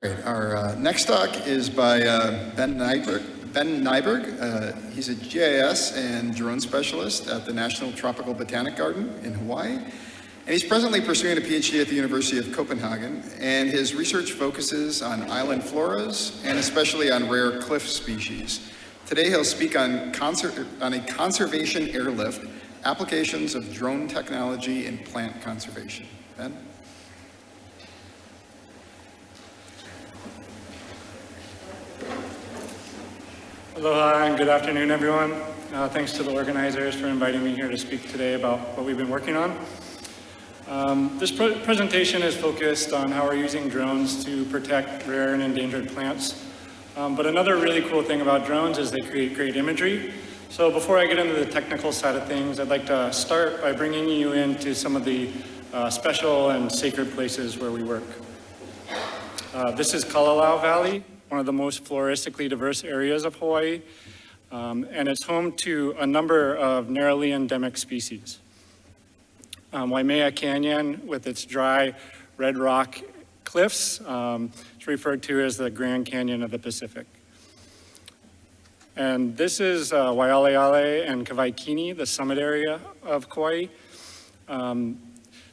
Great. Our next talk is by Ben Nyberg. He's a GIS and drone specialist at the National Tropical Botanic Garden in Hawaii. And he's presently pursuing a PhD at the University of Copenhagen. And his research focuses on island floras and especially on rare cliff species. Today he'll speak on a conservation airlift, applications of drone technology in plant conservation. Ben? Aloha and good afternoon, everyone. Thanks to the organizers for inviting me here to speak today about what we've been working on. This presentation is focused on how we're using drones to protect rare and endangered plants. But another really cool thing about drones is they create great imagery. So before I get into the technical side of things, I'd like to start by bringing you into some of the special and sacred places where we work. This is Kalalau Valley, one of the most floristically diverse areas of Hawaii, and it's home to a number of narrowly endemic species. Waimea Canyon, with its dry red rock cliffs, is referred to as the Grand Canyon of the Pacific. And this is Waialeale and Kawaikini, the summit area of Kauai.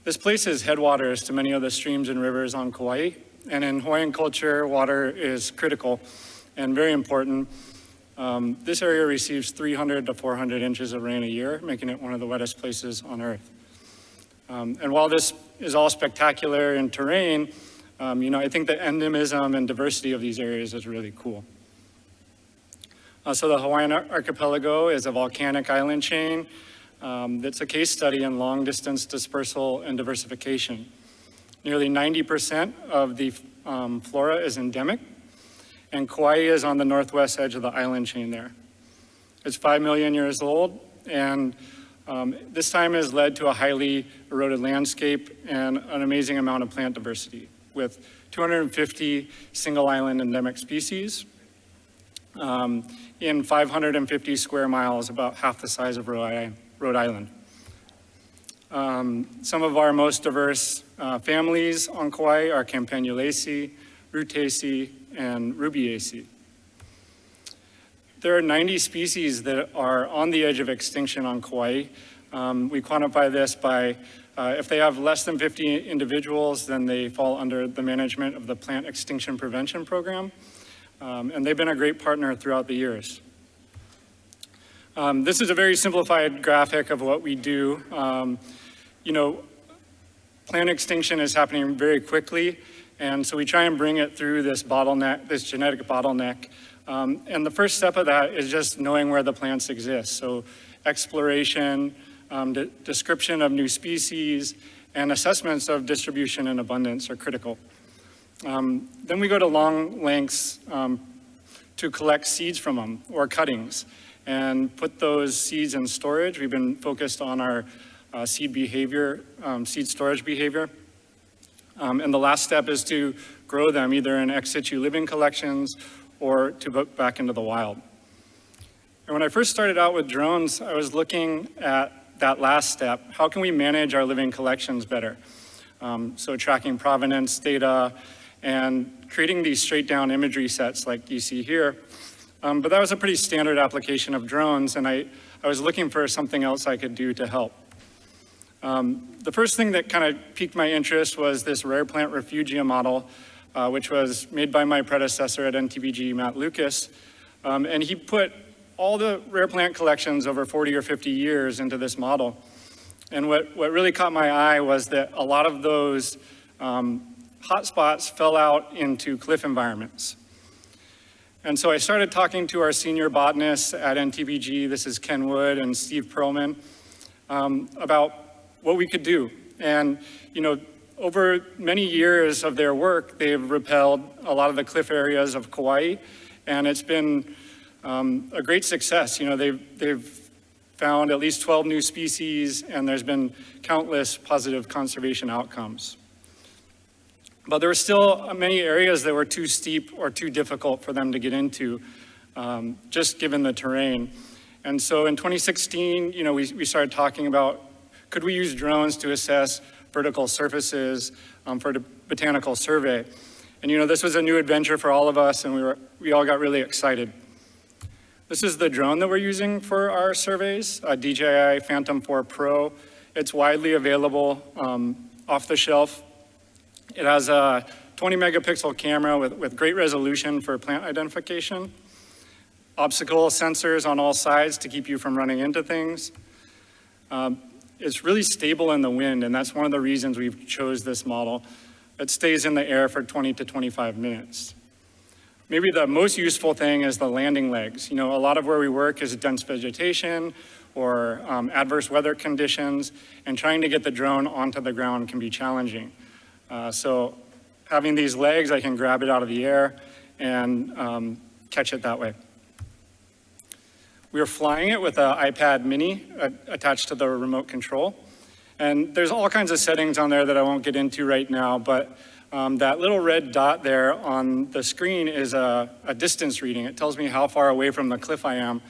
This place is headwaters to many of the streams and rivers on Kauai. And in Hawaiian culture, water is critical and very important. This area receives 300 to 400 inches of rain a year, making it one of the wettest places on Earth. And while this is all spectacular in terrain, I think the endemism and diversity of these areas is really cool. So the Hawaiian Archipelago is a volcanic island chain that's a case study in long distance dispersal and diversification. Nearly 90% of the flora is endemic, and Kauai is on the northwest edge of the island chain there. It's 5 million years old, and this time has led to a highly eroded landscape and an amazing amount of plant diversity, with 250 single island endemic species in 550 square miles, about half the size of Rhode Island. Some of our most diverse families on Kauai are Campanulaceae, Rutaceae, and Rubiaceae. There are 90 species that are on the edge of extinction on Kauai. We quantify this by if they have less than 50 individuals, then they fall under the management of the Plant Extinction Prevention Program. And they've been a great partner throughout the years. This is a very simplified graphic of what we do. Plant extinction is happening very quickly, and so we try and bring it through this bottleneck, this genetic bottleneck. And the first step of that is just knowing where the plants exist. So exploration, description of new species, and assessments of distribution and abundance are critical. Then we go to long lengths to collect seeds from them, or cuttings, and put those seeds in storage. We've been focused on our seed storage behavior. And the last step is to grow them either in ex situ living collections or to put back into the wild. And when I first started out with drones, I was looking at that last step. How can we manage our living collections better? So tracking provenance data and creating these straight down imagery sets like you see here. But that was a pretty standard application of drones, and I was looking for something else I could do to help. The first thing that kind of piqued my interest was this rare plant Refugium model, which was made by my predecessor at NTBG, Matt Lucas. And he put all the rare plant collections over 40 or 50 years into this model. And what really caught my eye was that a lot of those hotspots fell out into cliff environments. And so I started talking to our senior botanists at NTBG, this is Ken Wood and Steve Perlman, about what we could do. And, over many years of their work, they've repelled a lot of the cliff areas of Kauai, and it's been a great success. They've found at least 12 new species, and there's been countless positive conservation outcomes. But there were still many areas that were too steep or too difficult for them to get into, just given the terrain. And so in 2016, we started talking about, could we use drones to assess vertical surfaces for the botanical survey? And this was a new adventure for all of us, and we all got really excited. This is the drone that we're using for our surveys, a DJI Phantom 4 Pro. It's widely available off the shelf. It has a 20 megapixel camera with great resolution for plant identification, obstacle sensors on all sides to keep you from running into things. It's really stable in the wind, and that's one of the reasons we've chose this model. It stays in the air for 20 to 25 minutes. Maybe the most useful thing is the landing legs. A lot of where we work is dense vegetation or adverse weather conditions, and trying to get the drone onto the ground can be challenging. So having these legs, I can grab it out of the air and catch it that way. We are flying it with an iPad mini attached to the remote control. And there's all kinds of settings on there that I won't get into right now, but that little red dot there on the screen is a distance reading. It tells me how far away from the cliff I am.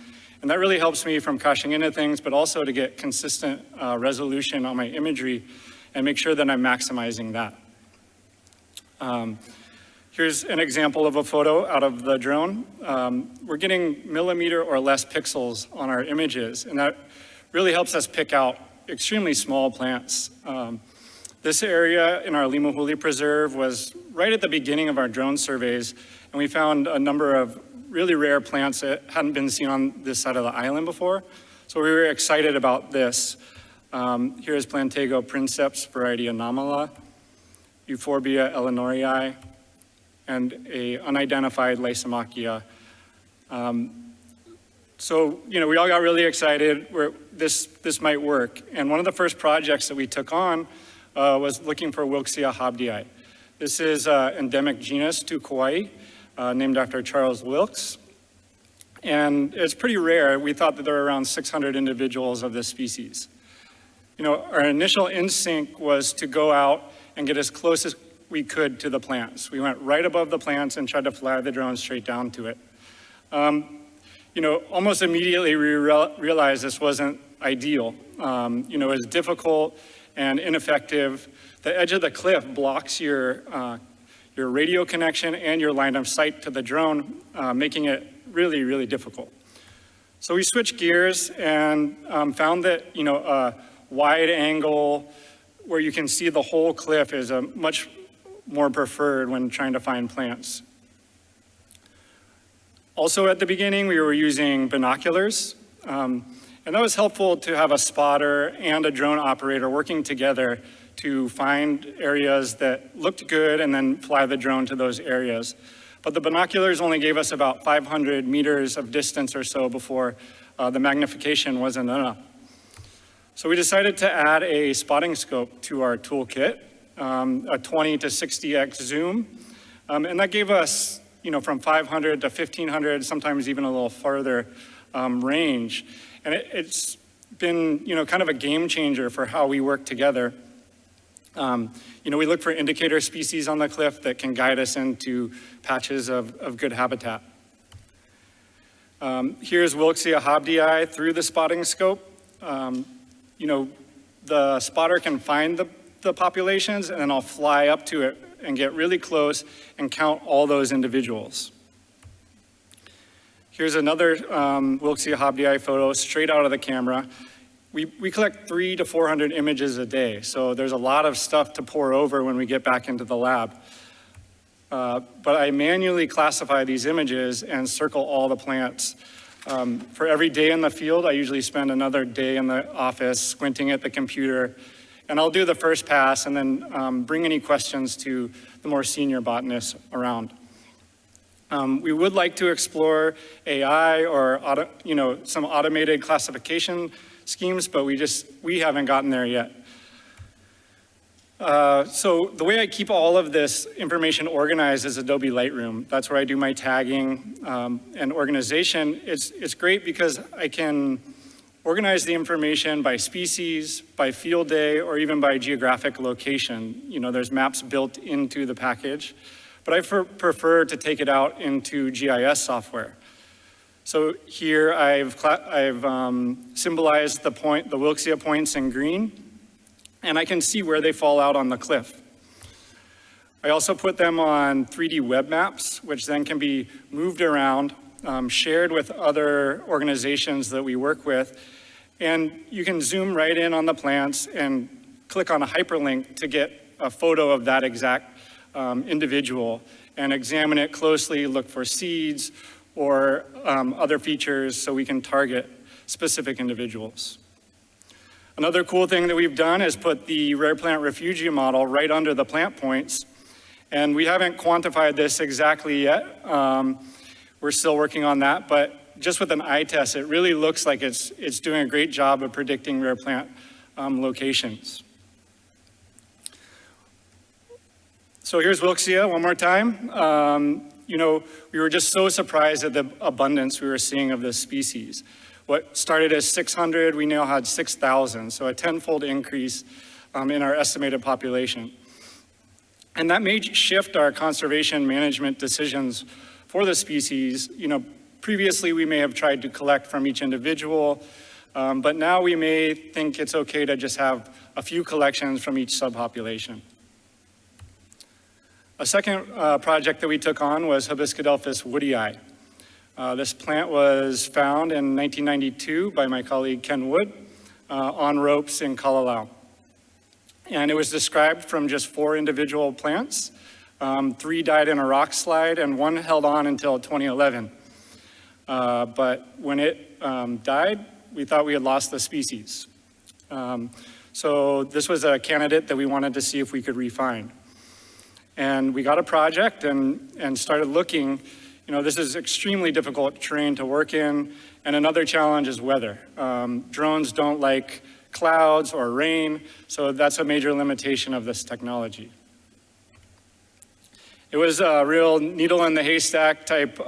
And that really helps me from crashing into things, but also to get consistent resolution on my imagery and make sure that I'm maximizing that. Here's an example of a photo out of the drone. We're getting millimeter or less pixels on our images, and that really helps us pick out extremely small plants. This area in our Limahuli Preserve was right at the beginning of our drone surveys, and we found a number of really rare plants that hadn't been seen on this side of the island before. So we were excited about this. Here's Plantago princeps variety anomala, Euphorbia eleanorii, and a unidentified Lysomachia. So, we all got really excited. This might work. And one of the first projects that we took on was looking for Wilkesii habdii. This is an endemic genus to Kauai, named after Charles Wilkes. And it's pretty rare. We thought that there were around 600 individuals of this species. Our initial instinct was to go out and get as close as we could to the plants. We went right above the plants and tried to fly the drone straight down to it. Almost immediately we realized this wasn't ideal. It was difficult and ineffective. The edge of the cliff blocks your radio connection and your line of sight to the drone, making it really, really difficult. So we switched gears and found that, a wide angle where you can see the whole cliff is a much more preferred when trying to find plants. Also at the beginning, we were using binoculars, and that was helpful to have a spotter and a drone operator working together to find areas that looked good and then fly the drone to those areas. But the binoculars only gave us about 500 meters of distance or so before the magnification wasn't enough. So we decided to add a spotting scope to our toolkit, a 20 to 60x zoom, and that gave us from 500 to 1500, sometimes even a little farther range. And it's been, kind of a game changer for how we work together. We look for indicator species on the cliff that can guide us into patches of good habitat. Here's Wilkesii habdii through the spotting scope. The spotter can find the populations, and then I'll fly up to it and get really close and count all those individuals. Here's another Wilkesii habdii photo straight out of the camera. We collect 300 to 400 images a day, so there's a lot of stuff to pour over when we get back into the lab. But I manually classify these images and circle all the plants. For every day in the field, I usually spend another day in the office squinting at the computer, and I'll do the first pass and then bring any questions to the more senior botanists around. We would like to explore AI or some automated classification schemes, but we haven't gotten there yet. So the way I keep all of this information organized is Adobe Lightroom. That's where I do my tagging and organization. It's great because I can organize the information by species, by field day, or even by geographic location. There's maps built into the package, but I prefer to take it out into GIS software. So here I've symbolized the Wilkesii points in green, and I can see where they fall out on the cliff. I also put them on 3D web maps, which then can be moved around, shared with other organizations that we work with. And you can zoom right in on the plants and click on a hyperlink to get a photo of that exact individual and examine it closely, look for seeds or other features so we can target specific individuals. Another cool thing that we've done is put the rare plant refugium model right under the plant points. And we haven't quantified this exactly yet. We're still working on that, but just with an eye test, it really looks like it's doing a great job of predicting rare plant locations. So here's Wilksia one more time. You know, we were just so surprised at the abundance we were seeing of this species. What started as 600, we now had 6,000, so a 10-fold increase in our estimated population. And that may shift our conservation management decisions for the species. You know, previously we may have tried to collect from each individual, but now we may think it's okay to just have a few collections from each subpopulation. A second project that we took on was Hibiscadelphus Woody Eye. This plant was found in 1992 by my colleague Ken Wood on ropes in Kalalau. And it was described from just 4 individual plants. 3 died in a rock slide and 1 held on until 2011. But when it died, we thought we had lost the species. So this was a candidate that we wanted to see if we could refine. And we got a project and started looking. You know, this is extremely difficult terrain to work in, and another challenge is weather. Drones don't like clouds or rain, so that's a major limitation of this technology. It was a real needle in the haystack type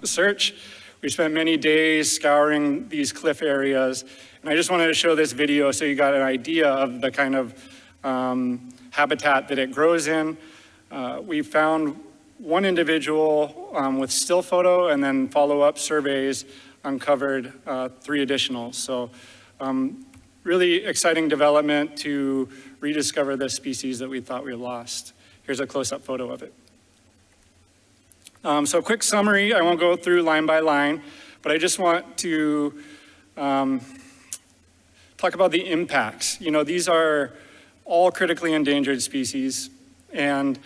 search. We spent many days scouring these cliff areas, and I just wanted to show this video so you got an idea of the kind of habitat that it grows in. We found 1 individual with still photo, and then follow-up surveys uncovered 3 additional. So really exciting development to rediscover this species that we thought we had lost. Here's a close-up photo of it. So quick summary, I won't go through line by line, but I just want to talk about the impacts. You know, these are all critically endangered species, and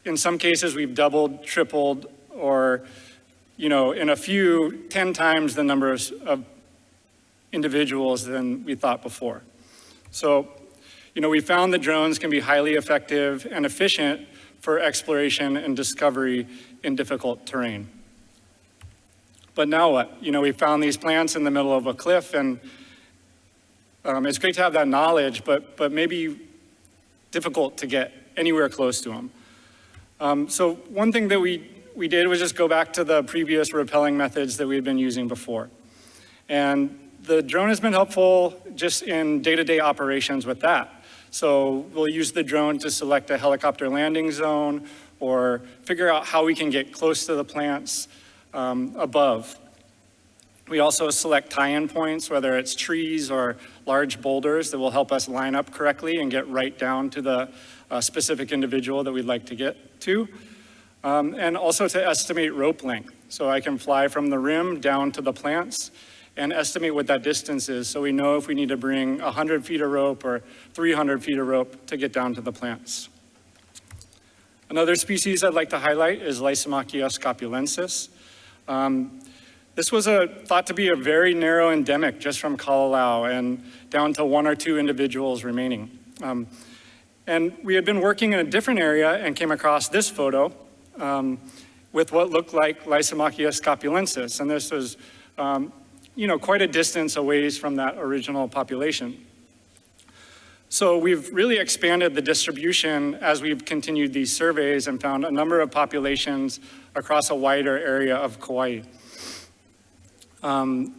in some cases we've doubled, tripled, or, you know, in a few, 10 times the number of individuals than we thought before. So, you know, we found that drones can be highly effective and efficient for exploration and discovery in difficult terrain. But now what? You know, we found these plants in the middle of a cliff, and it's great to have that knowledge, but maybe difficult to get anywhere close to them. So one thing that we did was just go back to the previous rappelling methods that we had been using before. And the drone has been helpful just in day-to-day operations with that. So we'll use the drone to select a helicopter landing zone or figure out how we can get close to the plants above. We also select tie-in points, whether it's trees or large boulders that will help us line up correctly and get right down to the specific individual that we'd like to get to. And also to estimate rope length. So I can fly from the rim down to the plants and estimate what that distance is, so we know if we need to bring 100 feet of rope or 300 feet of rope to get down to the plants. Another species I'd like to highlight is Lysomachia scopulensis. This was thought to be a very narrow endemic just from Kalalau and down to 1 or 2 individuals remaining. And we had been working in a different area and came across this photo with what looked like Lysomachia scopulensis. And this was you know, quite a distance away from that original population. So we've really expanded the distribution as we've continued these surveys and found a number of populations across a wider area of Kauai.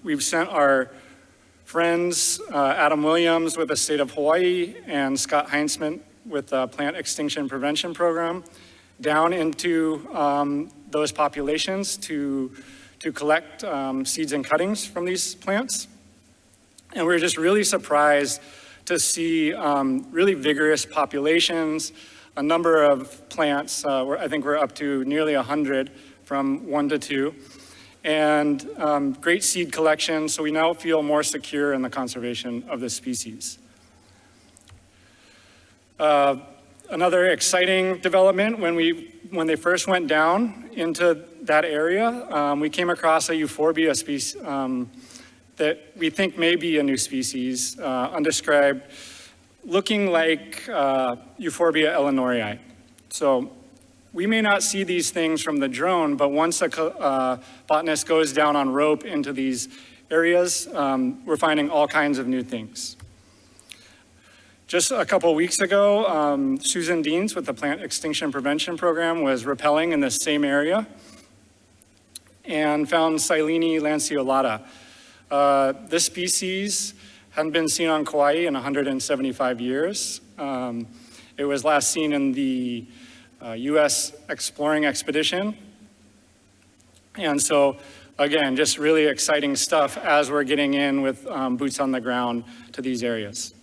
We've sent our friends, Adam Williams with the state of Hawaii and Scott Heinzman with the Plant Extinction Prevention Program down into those populations to collect seeds and cuttings from these plants. And we're just really surprised to see really vigorous populations, a number of plants. I think we're up to nearly 100 from 1 to 2, and great seed collection, so we now feel more secure in the conservation of the species. Another exciting development, when they first went down into that area, we came across a euphorbia species that we think may be a new species, undescribed, looking like Euphorbia illinorii. So we may not see these things from the drone, but once a botanist goes down on rope into these areas, we're finding all kinds of new things. Just a couple weeks ago, Susan Deans with the Plant Extinction Prevention Program was rappelling in this same area and found Silene lanceolata. This species hadn't been seen on Kauai in 175 years. It was last seen in the US exploring expedition. And so, again, just really exciting stuff as we're getting in with boots on the ground to these areas.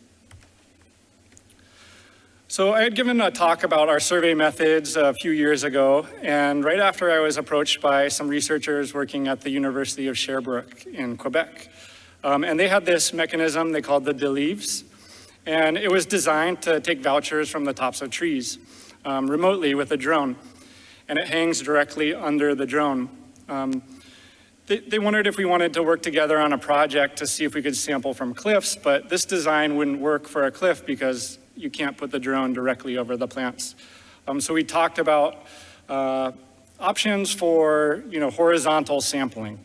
So I had given a talk about our survey methods a few years ago, and right after I was approached by some researchers working at the University of Sherbrooke in Quebec. And they had this mechanism they called the Delives, and it was designed to take vouchers from the tops of trees remotely with a drone, and it hangs directly under the drone. They wondered if we wanted to work together on a project to see if we could sample from cliffs, but this design wouldn't work for a cliff because you can't put the drone directly over the plants. So we talked about options for horizontal sampling.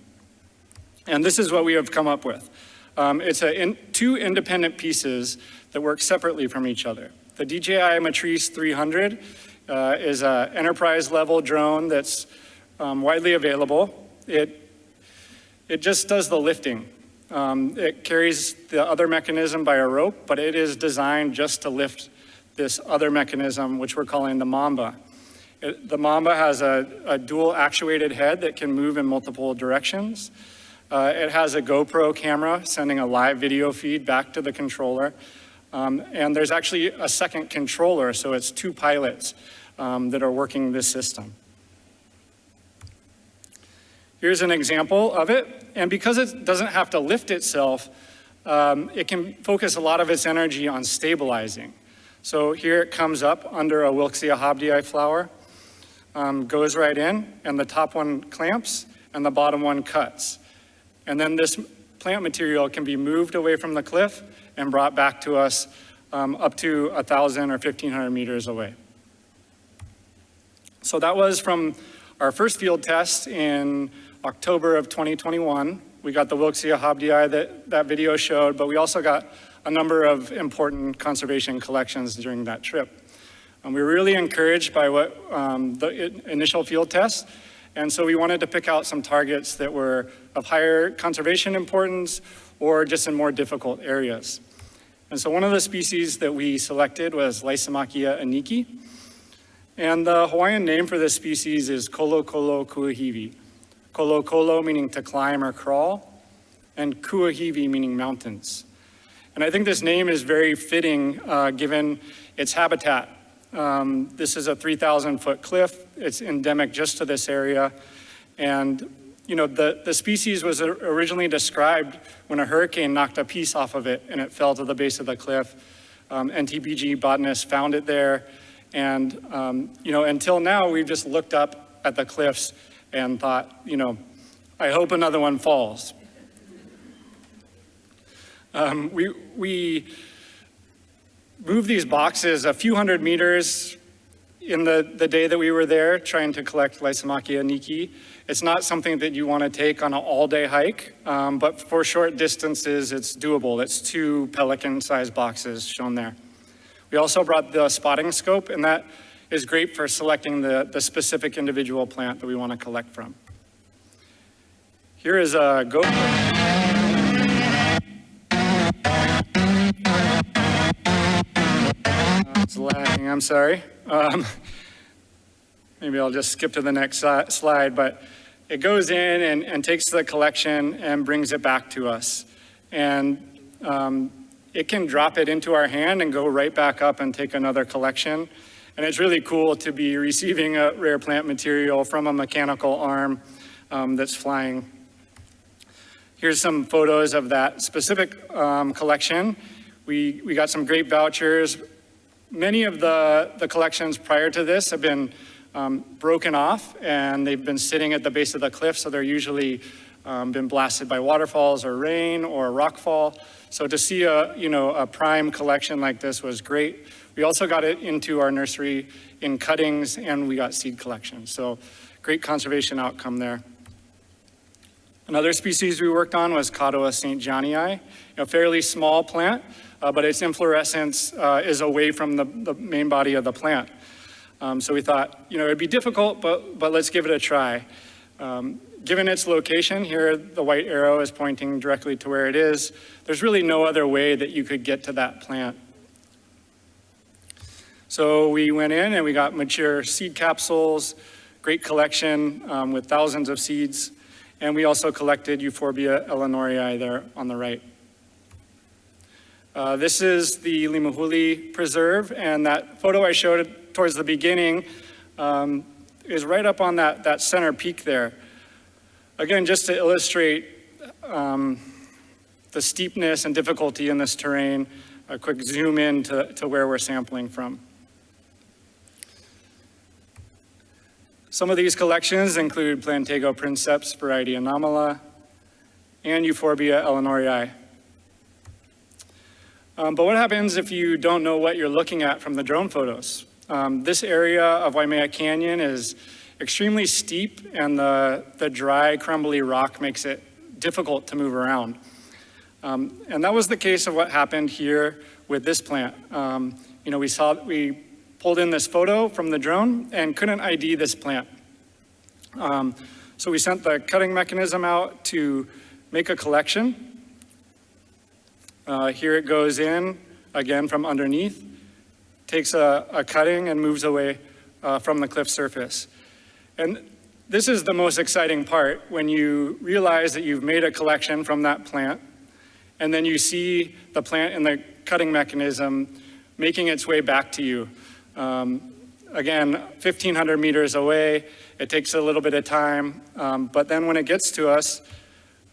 And this is what we have come up with. It's two independent pieces that work separately from each other. The DJI Matrice 300 is an enterprise level drone that's widely available. It just does the lifting. It carries the other mechanism by a rope, but it is designed just to lift this other mechanism, which we're calling the Mamba. The Mamba has a dual actuated head that can move in multiple directions. It has a GoPro camera sending a live video feed back to the controller. And there's actually a second controller, so it's two pilots that are working this system. Here's an example of it. And because it doesn't have to lift itself, it can focus a lot of its energy on stabilizing. So here it comes up under a Wilkesii Habdii flower, goes right in, and the top one clamps, and the bottom one cuts. And then this plant material can be moved away from the cliff and brought back to us up to 1,000 or 1,500 meters away. So that was from our first field test in October of 2021. We got the Wilkesii Habdii that video showed, but we also got a number of important conservation collections during that trip. We were really encouraged by what the initial field test, and so we wanted to pick out some targets that were of higher conservation importance or just in more difficult areas. And so one of the species that we selected was Lysomachia aniki, and the Hawaiian name for this species is Kolo Kolo Kuahivi. Kolo Kolo meaning to climb or crawl, and Kuahivi meaning mountains. And I think this name is very fitting given its habitat. This is a 3,000-foot cliff. It's endemic just to this area. And the species was originally described when a hurricane knocked a piece off of it and it fell to the base of the cliff. NTPG botanists found it there. And until now, we've just looked up at the cliffs and thought, I hope another one falls. We moved these boxes a few hundred meters in the day that we were there trying to collect Lysomachia aniki. It's not something that you want to take on an all-day hike, but for short distances, it's doable. It's 2 pelican-sized boxes shown there. We also brought the spotting scope, and that is great for selecting the specific individual plant that we want to collect from. Here is a GoPro. It's lagging, I'm sorry. Maybe I'll just skip to the next slide, but it goes in and takes the collection and brings it back to us. And it can drop it into our hand and go right back up and take another collection. And it's really cool to be receiving a rare plant material from a mechanical arm that's flying. Here's some photos of that specific collection. We got some great vouchers. Many of the collections prior to this have been broken off, and they've been sitting at the base of the cliff, so they're usually been blasted by waterfalls or rain or rockfall. So to see a prime collection like this was great. We also got it into our nursery in cuttings, and we got seed collections. So great conservation outcome there. Another species we worked on was Caudoa St. Johnnii, a fairly small plant, but its inflorescence is away from the main body of the plant. So we thought, it'd be difficult, but let's give it a try. Given its location, here the white arrow is pointing directly to where it is. There's really no other way that you could get to that plant. So we went in and we got mature seed capsules, great collection with thousands of seeds. And we also collected Euphorbia eleanorii there on the right. This is the Limahuli Preserve, and that photo I showed towards the beginning is right up on that center peak there. Again, just to illustrate the steepness and difficulty in this terrain, a quick zoom in to where we're sampling from. Some of these collections include Plantago princeps variety anomala and Euphorbia eleanorii. But what happens if you don't know what you're looking at from the drone photos? This area of Waimea Canyon is extremely steep, and the dry, crumbly rock makes it difficult to move around. And that was the case of what happened here with this plant. We pulled in this photo from the drone and couldn't ID this plant. So we sent the cutting mechanism out to make a collection. Here it goes in, again from underneath, takes a cutting and moves away from the cliff surface. And this is the most exciting part, when you realize that you've made a collection from that plant, and then you see the plant and the cutting mechanism making its way back to you. Again, 1,500 meters away, it takes a little bit of time, but then when it gets to us,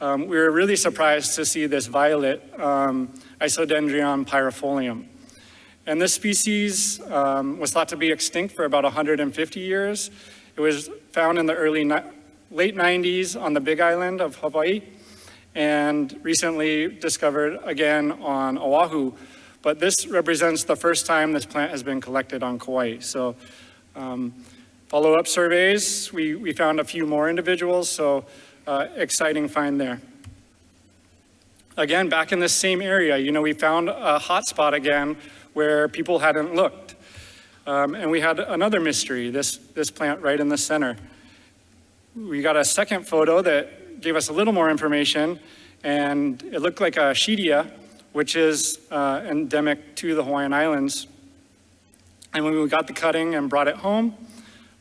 we were really surprised to see this violet Isodendron Pyrifolium. And this species was thought to be extinct for about 150 years. It was found in the late 90s on the Big Island of Hawaii, and recently discovered again on Oahu. But this represents the first time this plant has been collected on Kauai. So follow-up surveys, we found a few more individuals, so exciting find there. Again, back in this same area, we found a hot spot again where people hadn't looked. And we had another mystery, this plant right in the center. We got a second photo that gave us a little more information, and it looked like a Shedia, which is endemic to the Hawaiian Islands. And when we got the cutting and brought it home,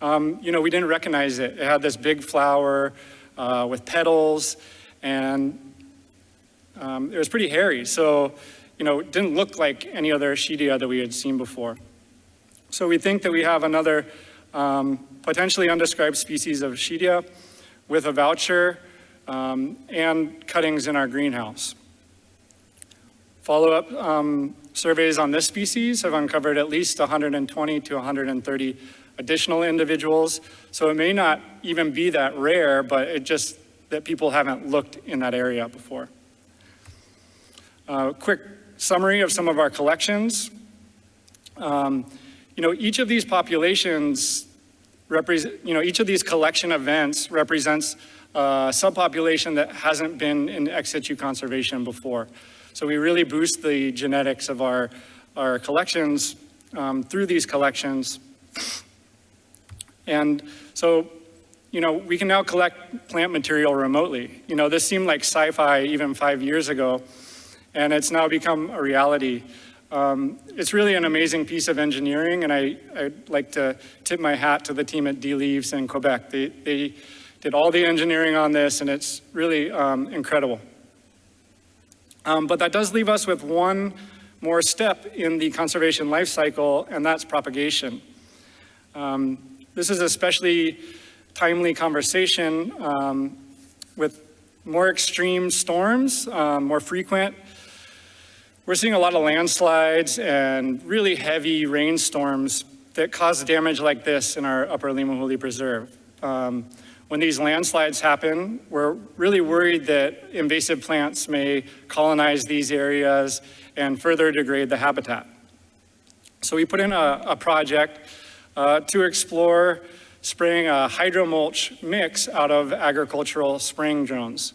we didn't recognize it. It had this big flower with petals, and it was pretty hairy. So, it didn't look like any other Shedia that we had seen before. So we think that we have another potentially undescribed species of Shedia with a voucher and cuttings in our greenhouse. Follow-up surveys on this species have uncovered at least 120 to 130 additional individuals. So it may not even be that rare, but it just that people haven't looked in that area before. Quick summary of some of our collections. Each of these populations each of these collection events represents a subpopulation that hasn't been in ex situ conservation before. So we really boost the genetics of our collections through these collections. And so, we can now collect plant material remotely. This seemed like sci-fi even 5 years ago, and it's now become a reality. It's really an amazing piece of engineering, and I'd like to tip my hat to the team at Dji Leaves in Quebec. They did all the engineering on this, and it's really incredible. But that does leave us with one more step in the conservation life cycle, and that's propagation. This is especially timely conversation with more extreme storms, more frequent. We're seeing a lot of landslides and really heavy rainstorms that cause damage like this in our Upper Limahuli Preserve. When these landslides happen, we're really worried that invasive plants may colonize these areas and further degrade the habitat. So we put in a project to explore spraying a hydromulch mix out of agricultural spraying drones.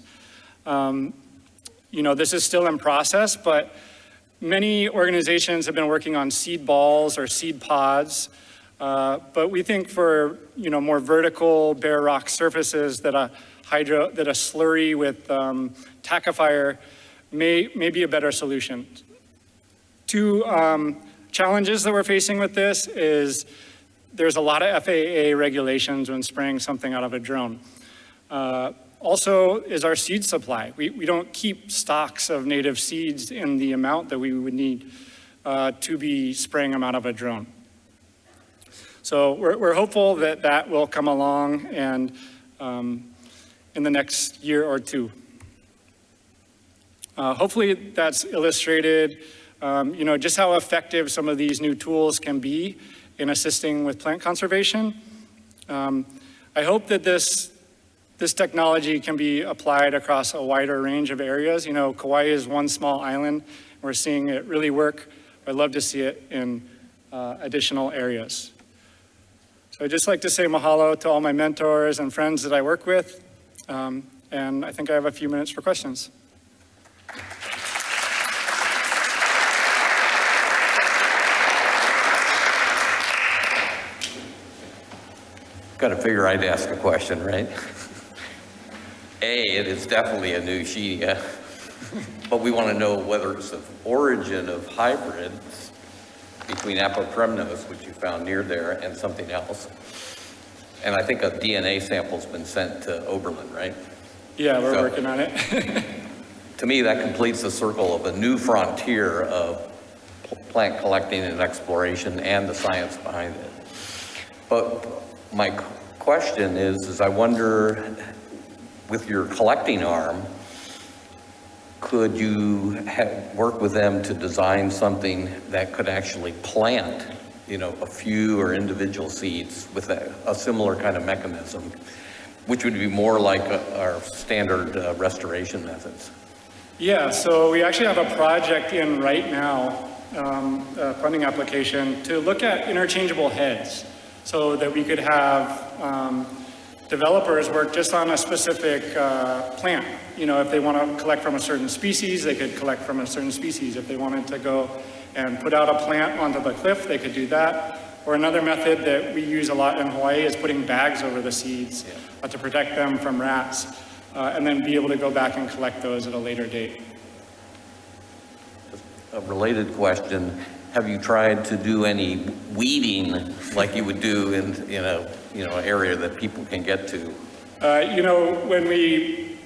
This is still in process, but many organizations have been working on seed balls or seed pods. But we think for more vertical bare rock surfaces that a slurry with tackifier may be a better solution. Two challenges that we're facing with this is there's a lot of FAA regulations when spraying something out of a drone. Also is our seed supply. We don't keep stocks of native seeds in the amount that we would need to be spraying them out of a drone. So we're hopeful that that will come along and in the next year or two. Hopefully that's illustrated just how effective some of these new tools can be in assisting with plant conservation. I hope that this technology can be applied across a wider range of areas. Kauai is one small island. We're seeing it really work. I'd love to see it in additional areas. So I'd just like to say mahalo to all my mentors and friends that I work with. And I think I have a few minutes for questions. Got to figure I'd ask a question, right? It is definitely a new Sheetia, but we want to know whether it's the origin of hybrids between Apopremnos, which you found near there, and something else. And I think a DNA sample's been sent to Oberlin, right? Yeah, we're working on it. To me, that completes the circle of a new frontier of plant collecting and exploration and the science behind it. But my question is I wonder, with your collecting arm, could you work with them to design something that could actually plant, a few or individual seeds with a similar kind of mechanism, which would be more like our standard restoration methods? Yeah, so we actually have a project in right now, a funding application, to look at interchangeable heads so that we could have developers work just on a specific plant. If they want to collect from a certain species, they could collect from a certain species. If they wanted to go and put out a plant onto the cliff, they could do that. Or another method that we use a lot in Hawaii is putting bags over the seeds to protect them from rats, and then be able to go back and collect those at a later date. A related question, have you tried to do any weeding like you would do in an area that people can get to?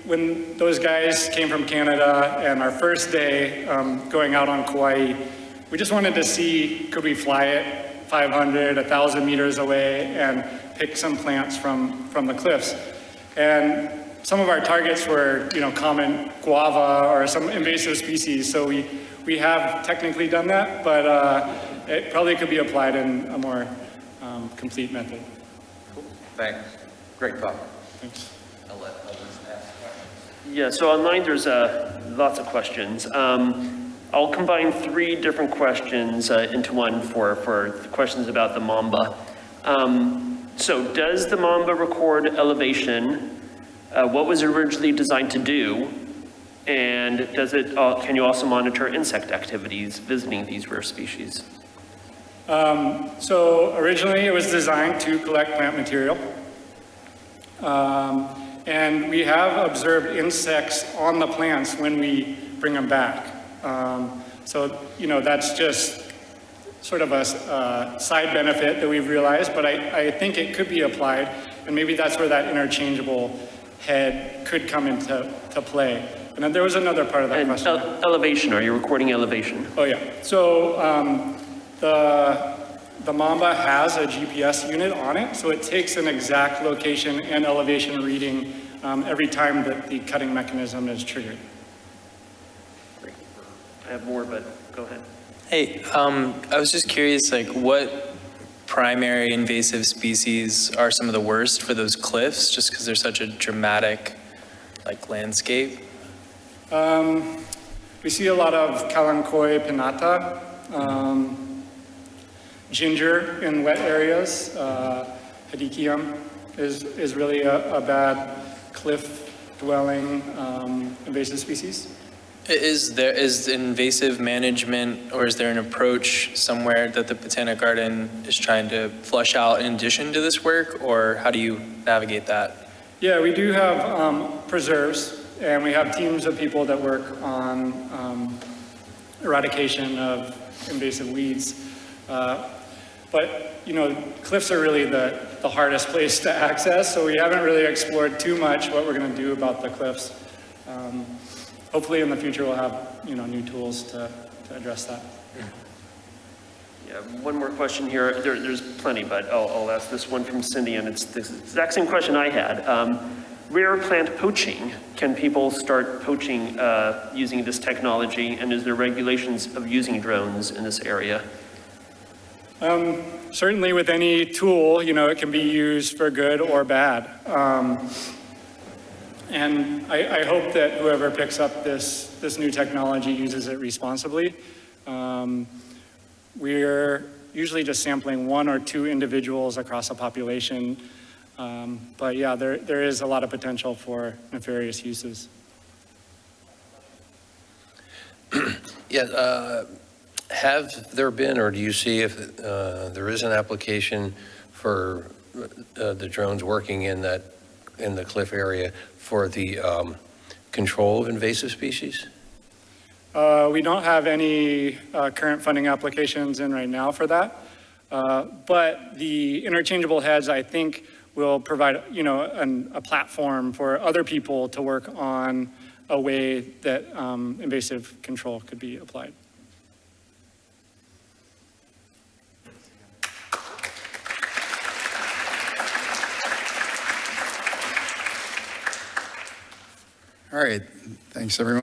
When those guys came from Canada and our first day going out on Kauai, we just wanted to see, could we fly it 500, 1,000 meters away and pick some plants from the cliffs. And some of our targets were, common guava or some invasive species. So we have technically done that, but it probably could be applied in a more complete method. Cool. Thanks. Great talk. Thanks. I'll let others ask questions. Yeah, so online there's lots of questions. I'll combine 3 different questions into one for questions about the Mamba. So does the Mamba record elevation? What was it originally designed to do? And can you also monitor insect activities visiting these rare species? So originally it was designed to collect plant material. And we have observed insects on the plants when we bring them back. So, that's just sort of a side benefit that we've realized, but I think it could be applied, and maybe that's where that interchangeable head could come into play. And then there was another part of that And question. elevation, are you recording elevation? Oh, yeah. So the Mamba has a GPS unit on it, so it takes an exact location and elevation reading every time that the cutting mechanism is triggered. I have more, but go ahead. Hey, I was just curious, like, what primary invasive species are some of the worst for those cliffs, just because they're such a dramatic, like, landscape? We see a lot of Kalankoi pinnata, ginger in wet areas. Hibiscadelphus is really a bad cliff-dwelling invasive species. Is invasive management, or is there an approach somewhere that the Botanic Garden is trying to flush out in addition to this work, or how do you navigate that? Yeah, we do have preserves, and we have teams of people that work on eradication of invasive weeds. But, you know, cliffs are really the hardest place to access, so we haven't really explored too much what we're going to do about the cliffs. Hopefully in the future we'll have, you know, new tools to address that. Yeah, one more question here. There's plenty, but I'll ask this one from Cindy, and it's the exact same question I had. Rare plant poaching, can people start poaching using this technology, and is there regulations of using drones in this area? Certainly with any tool, you know, it can be used for good or bad. And I hope that whoever picks up this new technology uses it responsibly. We're usually just sampling 1 or 2 individuals across a population. But yeah, there is a lot of potential for nefarious uses. Yeah, have there been, or do you see if there is an application for the drones working in the cliff area for the control of invasive species? We don't have any current funding applications in right now for that. But the interchangeable heads, I think, will provide, you know, a platform for other people to work on a way that invasive control could be applied. All right, thanks everyone.